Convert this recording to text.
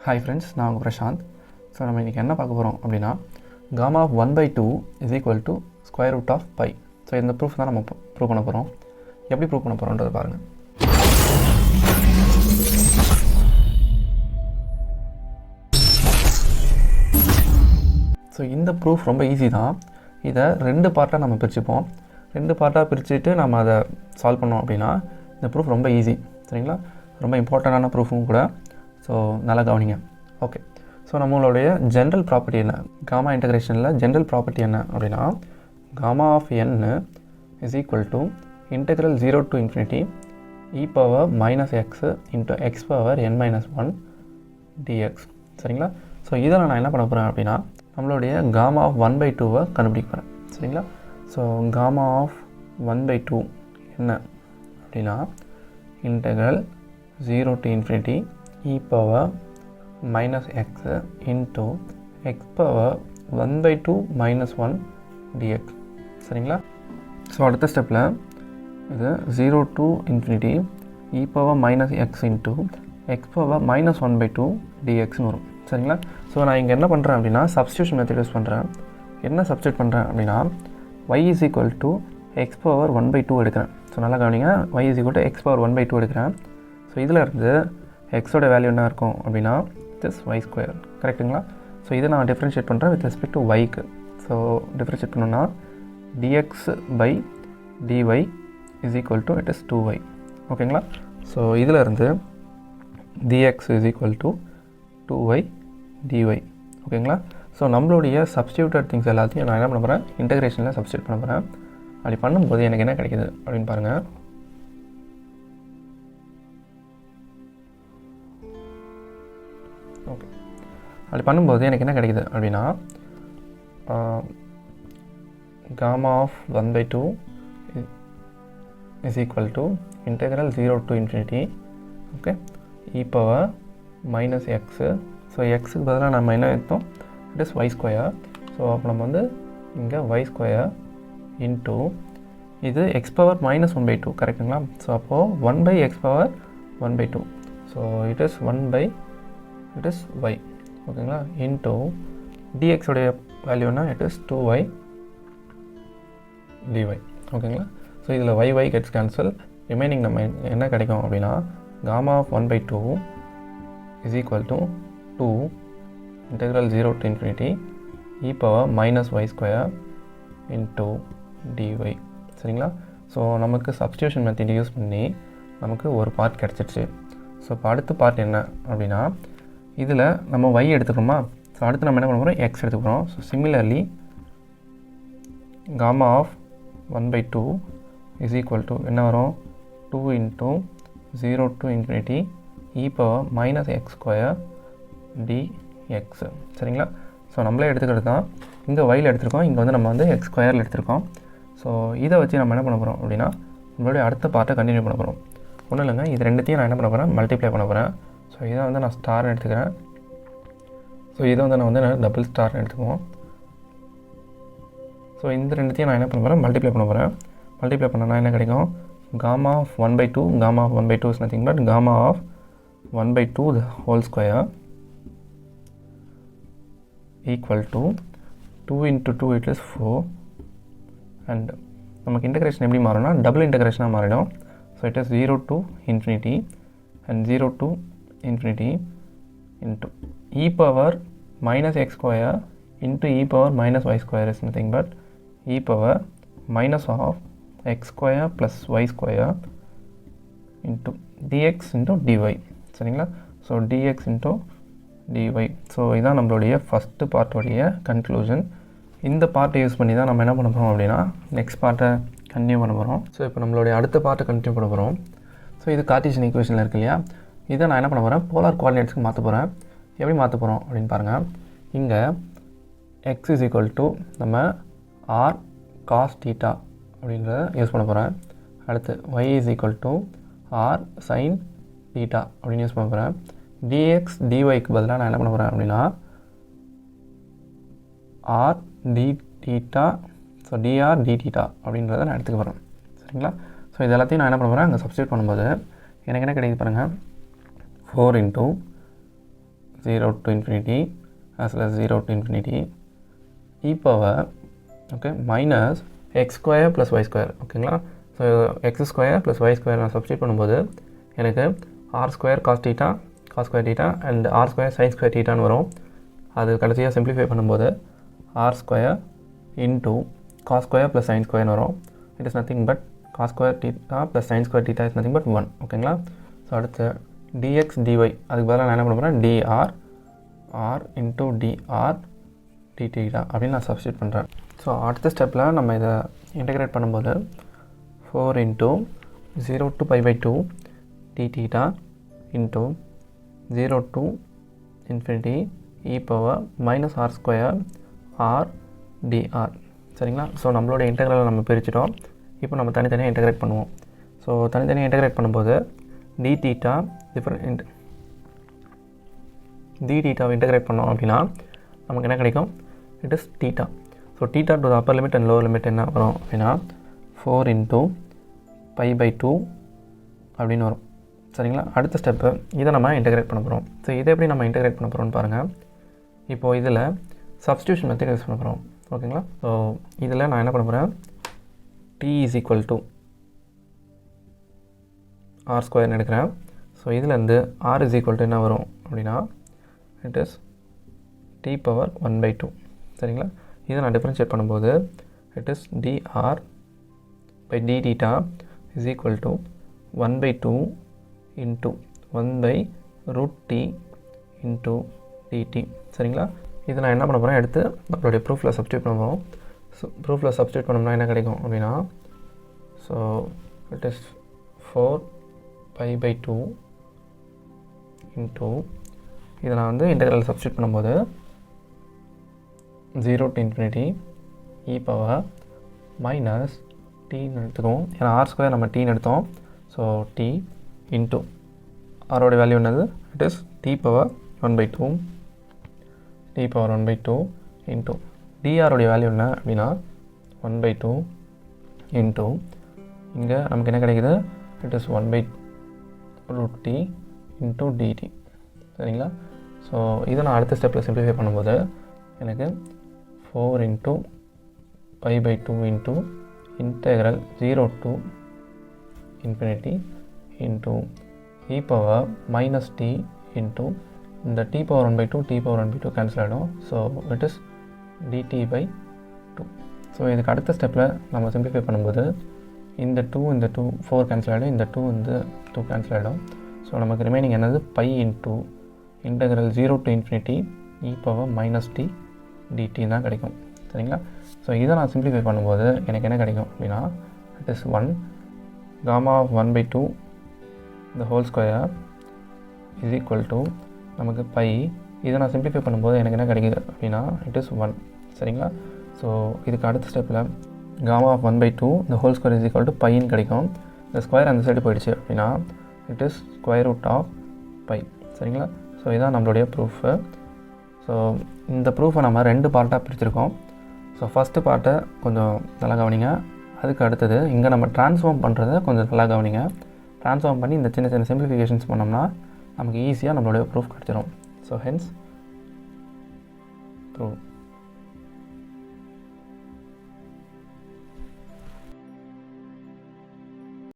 Hi friends, நான் உங்கள் Prashanth. So நம்ம இன்றைக்கி என்ன பார்க்க போகிறோம் அப்படின்னா, gamma of 1/2 is equal to square root of pi. So இந்த ப்ரூஃப் தான் நம்ம ப்ரூவ் பண்ண போகிறோம். எப்படி ப்ரூவ் பண்ண போகிறோன்றதை பாருங்கள். ஸோ இந்த ப்ரூஃப் ரொம்ப ஈஸி தான். இதை 2 பார்ட்டாக நம்ம பிரிச்சுப்போம். 2 பார்ட்டாக பிரிச்சுட்டு நம்ம அதை சால்வ் பண்ணோம் அப்படின்னா இந்த ப்ரூஃப் ரொம்ப ஈஸி. சரிங்களா? ரொம்ப இம்பார்ட்டண்டான ப்ரூஃபும் கூட. ஸோ நல்லா கவனிங்க. ஓகே, ஸோ நம்மளுடைய ஜென்ரல் ப்ராப்பர்ட்டி என்ன, காமா இன்டகிரேஷனில் ஜென்ரல் ப்ராப்பர்ட்டி என்ன அப்படின்னா, gamma of n is equal to integral 0 to infinity e power minus x into x power n minus 1 dx. சரிங்களா? ஸோ இதில் நான் என்ன பண்ண போகிறேன் அப்படின்னா, நம்மளுடைய gamma of 1/2 கண்டுபிடிக்க போகிறேன். சரிங்களா? ஸோ gamma of 1/2 என்ன அப்படின்னா, integral 0 to infinity e power minus x into x power 1/2 minus 1 dx. சரிங்களா? ஸோ அடுத்த ஸ்டெப்பில் இது 0 to infinity e power minus x into x power minus 1/2 dxன்னு வரும். சரிங்களா? ஸோ நான் இங்கே என்ன பண்ணுறேன் அப்படின்னா, சப்ஸ்டியூஷன் மெத்தட் யூஸ் பண்ணுறேன். என்ன சப்ஸ்டியூட் பண்ணுறேன் அப்படின்னா, y is equal to x power 1/2 எடுக்கிறேன். ஸோ நல்லா கவனிங்க, y is equal to x power 1/2 எடுக்கிறேன். ஸோ இதில் இருந்து எக்ஸோட வேல்யூ என்ன இருக்கும் அப்படின்னா, this y ஸ்கொயர். கரெக்டுங்களா? ஸோ இதை நான் டிஃப்ரென்ஷியேட் பண்ணுறேன் வித் ரெஸ்பெக்ட் டு yக்கு. ஸோ டிஃப்ரென்ஷியேட் பண்ணோன்னா dx by dy is equal to it is 2y. ஓகேங்களா? ஸோ இதில் இருந்து dx is equal to 2y dy. ஓகேங்களா? ஸோ நம்மளுடைய சப்ஸ்டியூட்டட் திங்ஸ் எல்லாத்தையும் நான் என்ன பண்ண போகிறேன், இன்டகிரேஷனில் சப்ஸ்டியூட் பண்ண போகிறேன். அப்படி பண்ணும்போது எனக்கு என்ன கிடைக்குது அப்படின்னு பாருங்கள். ஓகே, அப்படி பண்ணும்போது எனக்கு என்ன கிடைக்குது அப்படின்னா, gamma of 1/2 is equal to integral 0 to infinity okay e power minus x. So எக்ஸுக்கு பதிலாக நம்ம என்ன எடுத்தோம், it is y square. So அப்போ நம்ம வந்து இங்கே y ஸ்கொயர் இன்ட்டு இது x power minus 1/2. கரெக்டுங்களா? ஸோ அப்போது 1/x power 1/2. So it is 1/y. ஓகேங்களா? இன்ட்டு dx உடைய வேல்யூனா இட் இஸ் 2y dy. ஓகேங்களா? ஸோ இதில் y கெட்ஸ் கேன்சல். ரிமைனிங் நம்ம என்ன கிடைக்கும் அப்படின்னா, gamma of 1/2 is equal to 2 integral 0 to infinity e power minus y square into dy. சரிங்களா? So நமக்கு சப்ஸ்டியூஷன் மெத்தட் யூஸ் பண்ணி நமக்கு ஒரு பார்ட் கிடச்சிடுச்சு. ஸோ இப்போ அடுத்த பார்ட் என்ன அப்படின்னா, இதில் நம்ம y எடுத்துக்கிறோமா. ஸோ அடுத்து நம்ம என்ன பண்ண போகிறோம், x எடுத்துக்கிறோம். So similarly gamma of 1/2 is equal to என்ன வரும், 2 into 0 to infinity e power minus x square dx. சரிங்களா? ஸோ நம்மளே எடுத்துக்கிறது தான். இங்கே yயில் எடுத்துருக்கோம், இங்கே வந்து நம்ம வந்து x ஸ்கொயரில் எடுத்துருக்கோம். ஸோ இதை வச்சு நம்ம என்ன பண்ண போகிறோம் அப்படின்னா, நம்மளுடைய அடுத்த பார்ட்டை கண்டினியூ பண்ண போகிறோம். ஒன்றும் இல்லைங்க, இது ரெண்டுத்தையும் நான் என்ன பண்ண போகிறேன், மல்டிப்ளை பண்ண போகிறேன். ஸோ இதை வந்து நான் ஸ்டார்னு எடுத்துக்கிறேன். ஸோ இதை வந்து நான் வந்து டபுள் ஸ்டார்னு எடுத்துக்குவோம். ஸோ இந்த ரெண்டுத்தையும் நான் என்ன பண்ண போகிறேன், மல்டிப்ளை பண்ண போகிறேன். மல்டிப்ளை பண்ணனா என்ன கிடைக்கும், gamma of 1/2. gamma of 1/2 is nothing but gamma of 1/2 the whole square equal to 2 into 2 it is 4. and நமக்கு இன்டகிரேஷன் எப்படி மாறும்னா, டபுள் இன்டகிரேஷனாக மாறிடும். So it is 0 to infinity and 0 to infinity into e power minus x square into e power minus y square is nothing but e power minus of x square plus y square into dx into dy. சரிங்களா? So dx into dy. So இதான் நம்மளுடைய first பார்ட்டோடைய conclusion. இந்த பார்ட்டை use பண்ணி தான் நம்ம என்ன பண்ண போகிறோம் அப்படின்னா, நெக்ஸ்ட் பார்ட்டை கண்டினியூ பண்ண போகிறோம். ஸோ இப்போ நம்மளுடைய அடுத்த பார்ட்டை கண்டினியூ பண்ண போகிறோம். ஸோ இது கார்ட்டீசியன் ஈக்குவேஷனில் இருக்கு இல்லையா, இதை நான் என்ன பண்ண போகிறேன், போலார் கோஆர்டினேட்ஸ்க்கு மாற்ற போகிறேன். எப்படி மாற்ற போகிறோம் அப்படின்னு பாருங்கள். இங்கே x is equal to நம்ம r cos theta அப்படின்றத யூஸ் பண்ண போகிறேன். அடுத்து y is equal to r sin theta அப்படின்னு யூஸ் பண்ண போகிறேன். dx dyக்கு பதிலாக நான் என்ன பண்ண போகிறேன் அப்படின்னா, r d theta, so dr d theta அப்படின்றத நான் எடுத்துக்க போகிறேன். சரிங்களா? ஸோ இது எல்லாத்தையும் நான் என்ன பண்ண போகிறேன், அங்கே சப்ஸ்டியூட் பண்ணும்போது எனக்கு என்ன கிடைக்குது பாருங்கள், 4 into 0 to infinity as well as 0 to infinity e power okay minus x square plus y square ஓகேங்களா. So x square plus y square நான் சப்ஸ்டியூட் பண்ணும்போது எனக்கு r square cos square theta and r square sin square thetaன்னு வரும். அது கடைசியாக simplify பண்ணும்போது r square into cos square plus sin square வரும். it is nothing but cos square theta plus sin square theta is nothing but 1 ஓகேங்களா. So அடுத்து dx dy அதுக்கு பதிலாக நான் என்ன பண்ண போகிறேன் dr r into dr d theta அப்படின்னு நான் சப்ஸ்டியூட் பண்ணுறேன். ஸோ அடுத்த ஸ்டெப்பில் நம்ம இதை இன்டெகிரேட் பண்ணும்போது 4 into 0 to pi by 2 d theta into 0 to infinity e power minus r square r dr சரிங்களா. ஸோ நம்மளோட இன்டெகிரலை நம்ம பிரிச்சிட்டோம். இப்போ நம்ம தனித்தனியாக இன்டெகிரேட் பண்ணுவோம். ஸோ தனித்தனியாக இன்டெகிரேட் பண்ணும்போது d theta different d theta integrate பண்ணோம் அப்படின்னா நமக்கு என்ன கிடைக்கும், it is theta. So theta to the upper limit and lower limit என்ன வரும் அப்படின்னா 4 into pi by 2 அப்படின்னு வரும் சரிங்களா. அடுத்த ஸ்டெப்பு இதை நம்ம இன்டெகிரேட் பண்ண போகிறோம். ஸோ இதை எப்படி நம்ம இன்டெகிரேட் பண்ண போகிறோம்னு பாருங்கள். இப்போது இதில் சப்ஸ்டியூஷன் மெத்தட் யூஸ் பண்ண போகிறோம் ஓகேங்களா. ஸோ இதில் நான் என்ன பண்ண போகிறேன், t is equal to r ஸ்கொயர்னு எடுக்கிறேன். ஸோ இதுலேருந்து r is equal to என்ன வரும் அப்படின்னா இட் இஸ் t power 1/2 சரிங்களா. இதை நான் டிஃப்ரென்ஷியேட் பண்ணும்போது it is dr by d theta is equal to 1/2 into 1/root t into dt சரிங்களா. இதை நான் என்ன பண்ண போகிறேன், எடுத்து நம்மளுடைய ப்ரூஃபில் சப்ஸ்டியூட் பண்ண போகிறோம். ஸோ ப்ரூஃபில் சப்ஸ்டியூட் பண்ணோம்னா என்ன கிடைக்கும் அப்படின்னா so it is 4 pi by 2 into இதை நான் வந்து இன்டெக்ரல் சப்ஸ்டியூட் பண்ணும்போது 0 to infinity e power minus tன்னு எடுத்துக்குவோம். ஏன்னா r ஸ்கொயர் நம்ம tன்னு எடுத்தோம். ஸோ t into ஆரோட வேல்யூ என்னது, it is t power 1/2 t power 1/2 into dr உடைய வேல்யூ என்ன அப்படின்னா 1/2 into இங்கே நமக்கு என்ன கிடைக்குது, it is 1/root t into dt சரிங்களா. ஸோ இதை நான் அடுத்த ஸ்டெப்பில் சிம்பிளிஃபை பண்ணும்போது எனக்கு 4 into pi by 2 into integral 0 to infinity into e power minus t into இந்த t power 1/2 t power 1/2 cancel ஆகிடும். So it is dt by 2. So இதுக்கு அடுத்த ஸ்டெப்பில் நம்ம சிம்பிளிஃபை பண்ணும்போது இந்த 2 இந்த 2 4 கேன்சல் ஆகிடும், இந்த 2 இந்த 2 கேன்சல் ஆகிடும். ஸோ நமக்கு ரிமைனிங் என்னது pi into integral 0 to infinity e power minus t dt தான் கிடைக்கும் சரிங்களா. ஸோ இதை நான் சிம்பிளிஃபை பண்ணும்போது எனக்கு என்ன கிடைக்கும் அப்படின்னா it is 1 gamma of 1/2 the whole square is equal to நமக்கு pi. இதை நான் சிம்பிளிஃபை பண்ணும்போது எனக்கு என்ன கிடைக்குது அப்படின்னா இட் இஸ் 1 சரிங்களா. ஸோ இதுக்கு அடுத்த ஸ்டெப்பில் gamma of 1/2 the whole square is equal to piன்னு கிடைக்கும். இந்த ஸ்கொயர் அந்த சைடு போயிடுச்சு அப்படின்னா it is square root of pi சரிங்களா. ஸோ இதான் நம்மளுடைய ப்ரூஃபு. ஸோ இந்த ப்ரூஃபை நம்ம 2 பார்ட்டாக பிரிச்சிருக்கோம். ஸோ ஃபஸ்ட்டு பார்ட்டை கொஞ்சம் நல்லா கவனிங்க. அதுக்கு அடுத்தது இங்கே நம்ம ட்ரான்ஸ்ஃபார்ம் பண்ணுறதை கொஞ்சம் நல்லா கவனிங்க. ட்ரான்ஸ்ஃபார்ம் பண்ணி இந்த சின்ன சின்ன சிம்பிளிஃபிகேஷன்ஸ் பண்ணோம்னா நமக்கு ஈஸியாக நம்மளுடைய ப்ரூஃப் கிடச்சிரும். So hence proof